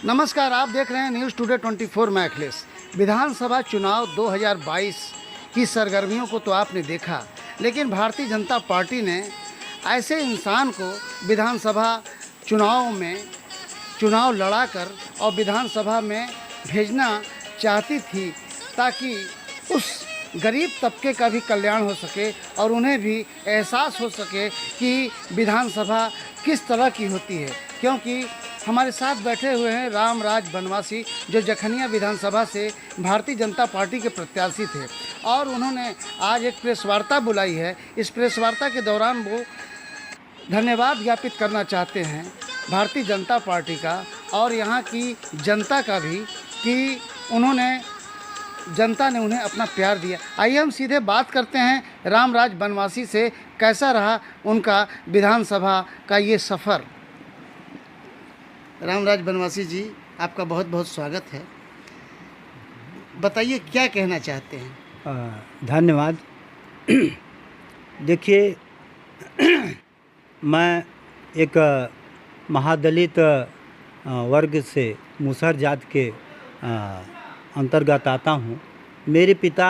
नमस्कार, आप देख रहे हैं न्यूज़ टुडे 24। मैं अखिलेश। विधानसभा चुनाव 2022 की सरगर्मियों को तो आपने देखा, लेकिन भारतीय जनता पार्टी ने ऐसे इंसान को विधानसभा चुनाव में चुनाव लड़ाकर और विधानसभा में भेजना चाहती थी ताकि उस गरीब तबके का भी कल्याण हो सके और उन्हें भी एहसास हो सके कि विधानसभा किस तरह की होती है। क्योंकि हमारे साथ बैठे हुए हैं रामराज बनवासी, जो जखनिया विधानसभा से भारतीय जनता पार्टी के प्रत्याशी थे और उन्होंने आज एक प्रेस वार्ता बुलाई है। इस प्रेस वार्ता के दौरान वो धन्यवाद ज्ञापित करना चाहते हैं भारतीय जनता पार्टी का और यहाँ की जनता का भी कि जनता ने उन्हें अपना प्यार दिया। आइए हम सीधे बात करते हैं रामराज बनवासी से, कैसा रहा उनका विधानसभा का ये सफ़र। रामराज बनवासी जी, आपका बहुत बहुत स्वागत है। बताइए क्या कहना चाहते हैं। धन्यवाद। देखिए, मैं एक महादलित वर्ग से मुसहर जात के अंतर्गत आता हूँ। मेरे पिता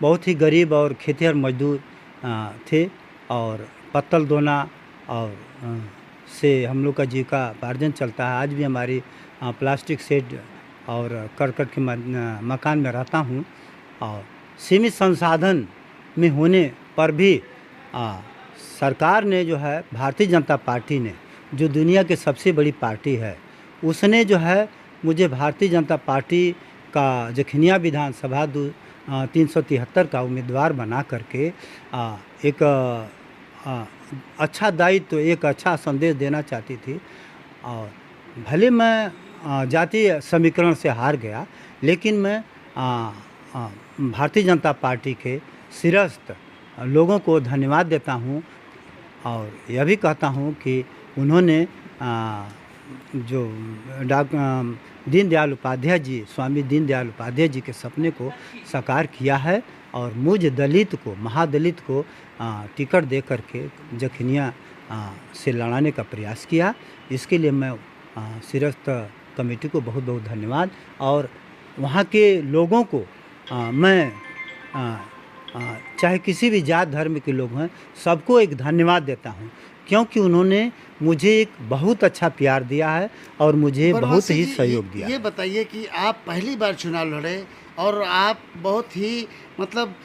बहुत ही गरीब और खेतिहर मजदूर थे और पत्तल दोना और से हम लोग का जीविकापार्जन चलता है। आज भी हमारी प्लास्टिक शेड और करकट के मकान में रहता हूँ और सीमित संसाधन में होने पर भी सरकार ने जो है, भारतीय जनता पार्टी ने, जो दुनिया की सबसे बड़ी पार्टी है, उसने जो है मुझे भारतीय जनता पार्टी का जखनिया विधानसभा 373 का उम्मीदवार बना करके एक अच्छा दायित्व, एक अच्छा संदेश देना चाहती थी। और भले मैं जातीय समीकरण से हार गया, लेकिन मैं भारतीय जनता पार्टी के सिरस्त लोगों को धन्यवाद देता हूं और यह भी कहता हूं कि उन्होंने जो दीनदयाल उपाध्याय जी, स्वामी दीनदयाल उपाध्याय जी के सपने को साकार किया है और मुझ दलित को, महादलित को टिकट दे करके जखनिया से लड़ाने का प्रयास किया। इसके लिए मैं सिरस्त कमेटी को बहुत बहुत धन्यवाद और वहाँ के लोगों को मैं चाहे किसी भी जात धर्म के लोग हैं, सबको एक धन्यवाद देता हूँ, क्योंकि उन्होंने मुझे एक बहुत अच्छा प्यार दिया है और मुझे बहुत ही सहयोग दिया। ये बताइए कि आप पहली बार चुनाव लड़े और आप बहुत ही मतलब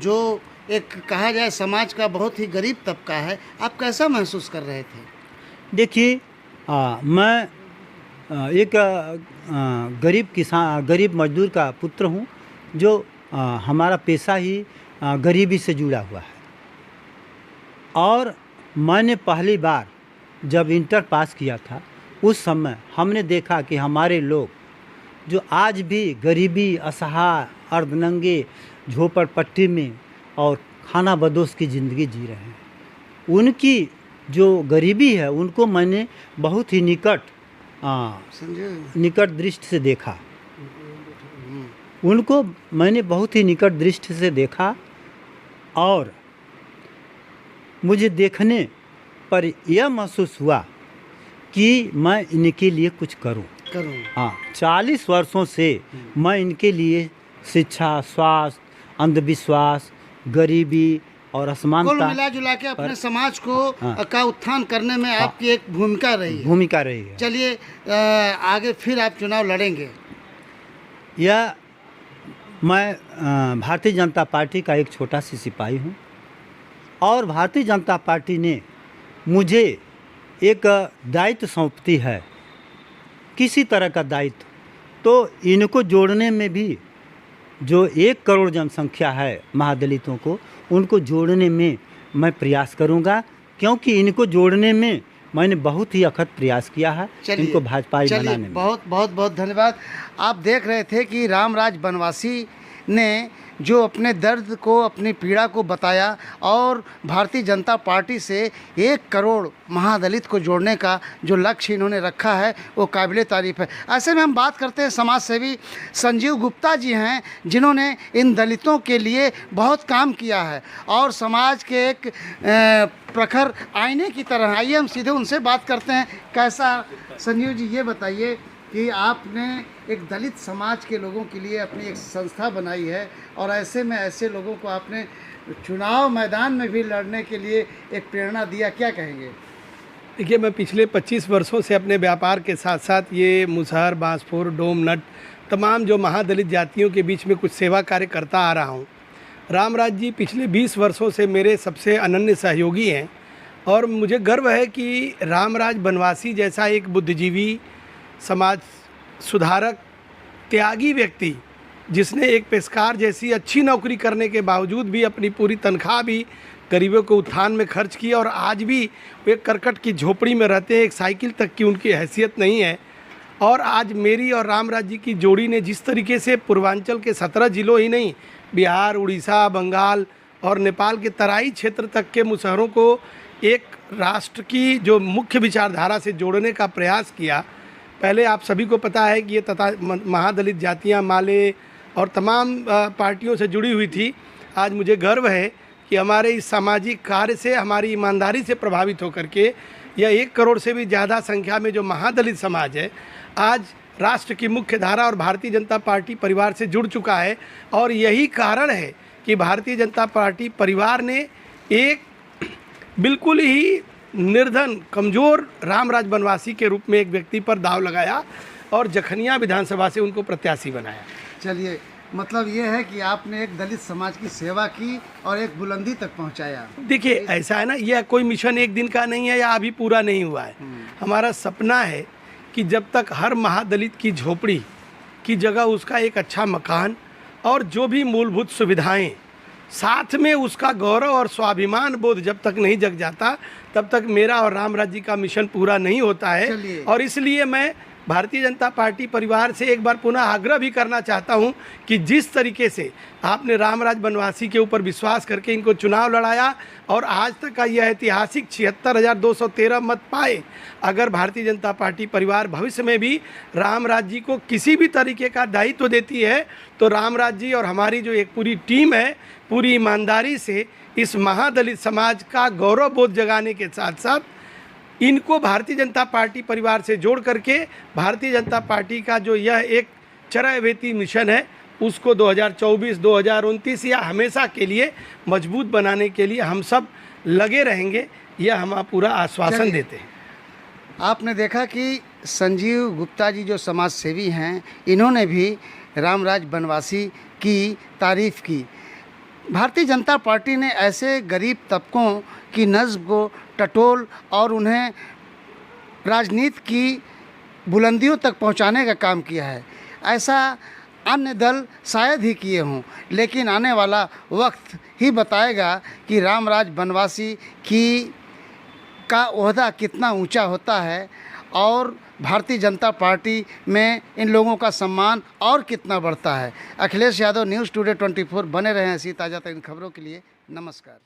जो एक कहा जाए समाज का बहुत ही गरीब तबका है, आप कैसा महसूस कर रहे थे? देखिए, मैं एक गरीब किसान, गरीब मजदूर का पुत्र हूँ, जो हमारा पेशा ही गरीबी से जुड़ा हुआ है। और मैंने पहली बार जब इंटर पास किया था, उस समय हमने देखा कि हमारे लोग जो आज भी गरीबी, असहाय, अर्धनंगे, झोपड़पट्टी में और खाना बदोश की ज़िंदगी जी रहे हैं, उनकी जो गरीबी है उनको मैंने बहुत ही निकट दृष्टि से देखा। उनको मैंने बहुत ही निकट दृष्टि से देखा और मुझे देखने पर यह महसूस हुआ कि मैं इनके लिए कुछ करूं। हाँ, 40 वर्षों से मैं इनके लिए शिक्षा, स्वास्थ्य, अंधविश्वास, गरीबी और असमानता, कुल मिला जुला के अपने समाज को का उत्थान करने में आपकी एक भूमिका रही है। चलिए, आगे फिर आप चुनाव लड़ेंगे। यह मैं भारतीय जनता पार्टी का एक छोटा सी सिपाही हूँ और भारतीय जनता पार्टी ने मुझे एक दायित्व सौंपती है, किसी तरह का दायित्व, तो इनको जोड़ने में भी, जो 1 करोड़ जनसंख्या है महादलितों को, उनको जोड़ने में मैं प्रयास करूंगा, क्योंकि इनको जोड़ने में मैंने बहुत ही अथक प्रयास किया है इनको भाजपाई बनाने में। बहुत बहुत बहुत धन्यवाद। आप देख रहे थे कि रामराज बनवासी ने जो अपने दर्द को, अपनी पीड़ा को बताया और भारतीय जनता पार्टी से 1 करोड़ महादलित को जोड़ने का जो लक्ष्य इन्होंने रखा है, वो काबिले तारीफ़ है। ऐसे में हम बात करते हैं समाज सेवी संजीव गुप्ता जी हैं, जिन्होंने इन दलितों के लिए बहुत काम किया है और समाज के एक प्रखर आईने की तरह। आइए हम सीधे उनसे बात करते हैं। कैसा संजीव जी, ये बताइए कि आपने एक दलित समाज के लोगों के लिए अपनी एक संस्था बनाई है और ऐसे में ऐसे लोगों को आपने चुनाव मैदान में भी लड़ने के लिए एक प्रेरणा दिया, क्या कहेंगे? देखिए, मैं पिछले 25 वर्षों से अपने व्यापार के साथ साथ ये मुसहर, बांसपुर, डोम, नट तमाम जो महादलित जातियों के बीच में कुछ सेवा कार्य करता आ रहा हूँ। रामराज जी पिछले 20 वर्षों से मेरे सबसे अनन्य सहयोगी हैं और मुझे गर्व है कि रामराज बनवासी जैसा एक बुद्धिजीवी, समाज सुधारक, त्यागी व्यक्ति, जिसने एक पेशकार जैसी अच्छी नौकरी करने के बावजूद भी अपनी पूरी तनख्वाह भी गरीबों के उत्थान में खर्च की और आज भी वे करकट की झोपड़ी में रहते हैं, एक साइकिल तक की उनकी हैसियत नहीं है। और आज मेरी और रामराज जी की जोड़ी ने जिस तरीके से पूर्वांचल के 17 जिलों ही नहीं, बिहार, उड़ीसा, बंगाल और नेपाल के तराई क्षेत्र तक के मुसहरों को एक राष्ट्र की जो मुख्य विचारधारा से जोड़ने का प्रयास किया। पहले आप सभी को पता है कि ये तथा महादलित जातियाँ, माले और तमाम पार्टियों से जुड़ी हुई थी। आज मुझे गर्व है कि हमारे इस सामाजिक कार्य से, हमारी ईमानदारी से प्रभावित होकर के यह 1 करोड़ से भी ज़्यादा संख्या में जो महादलित समाज है आज राष्ट्र की मुख्य धारा और भारतीय जनता पार्टी परिवार से जुड़ चुका है। और यही कारण है कि भारतीय जनता पार्टी परिवार ने एक बिल्कुल ही निर्धन, कमज़ोर रामराज बनवासी के रूप में एक व्यक्ति पर दाव लगाया और जखनिया विधानसभा से उनको प्रत्याशी बनाया। चलिए, मतलब ये है कि आपने एक दलित समाज की सेवा की और एक बुलंदी तक पहुंचाया। देखिए, ऐसा है ना, यह कोई मिशन एक दिन का नहीं है या अभी पूरा नहीं हुआ है। हमारा सपना है कि जब तक हर महादलित की झोपड़ी की जगह उसका एक अच्छा मकान और जो भी मूलभूत सुविधाएं, साथ में उसका गौरव और स्वाभिमान बोध जब तक नहीं जग जाता, तब तक मेरा और रामराज जी का मिशन पूरा नहीं होता है। और इसलिए मैं भारतीय जनता पार्टी परिवार से एक बार पुनः आग्रह भी करना चाहता हूं कि जिस तरीके से आपने रामराज बनवासी के ऊपर विश्वास करके इनको चुनाव लड़ाया और आज तक का यह ऐतिहासिक 76,213 मत पाए, अगर भारतीय जनता पार्टी परिवार भविष्य में भी रामराज जी को किसी भी तरीके का दायित्व देती है तो रामराज जी और हमारी जो एक पूरी टीम है, पूरी ईमानदारी से इस महादलित समाज का गौरव बोध जगाने के साथ साथ इनको भारतीय जनता पार्टी परिवार से जोड़ करके भारतीय जनता पार्टी का जो यह एक चरैवेती मिशन है उसको 2024, 2029 या हमेशा के लिए मजबूत बनाने के लिए हम सब लगे रहेंगे, यह हम पूरा आश्वासन देते हैं। आपने देखा कि संजीव गुप्ता जी जो समाज सेवी हैं, इन्होंने भी रामराज बनवासी की तारीफ़ की। भारतीय जनता पार्टी ने ऐसे गरीब तबकों की नज़्म को टटोल और उन्हें राजनीति की बुलंदियों तक पहुंचाने का काम किया है। ऐसा अन्य दल शायद ही किए हों, लेकिन आने वाला वक्त ही बताएगा कि रामराज बनवासी का ओहदा कितना ऊंचा होता है और भारतीय जनता पार्टी में इन लोगों का सम्मान और कितना बढ़ता है। अखिलेश यादव, न्यूज़ टुडे 24, बने रहें ऐसी ताज़ा तरीन खबरों के लिए। नमस्कार।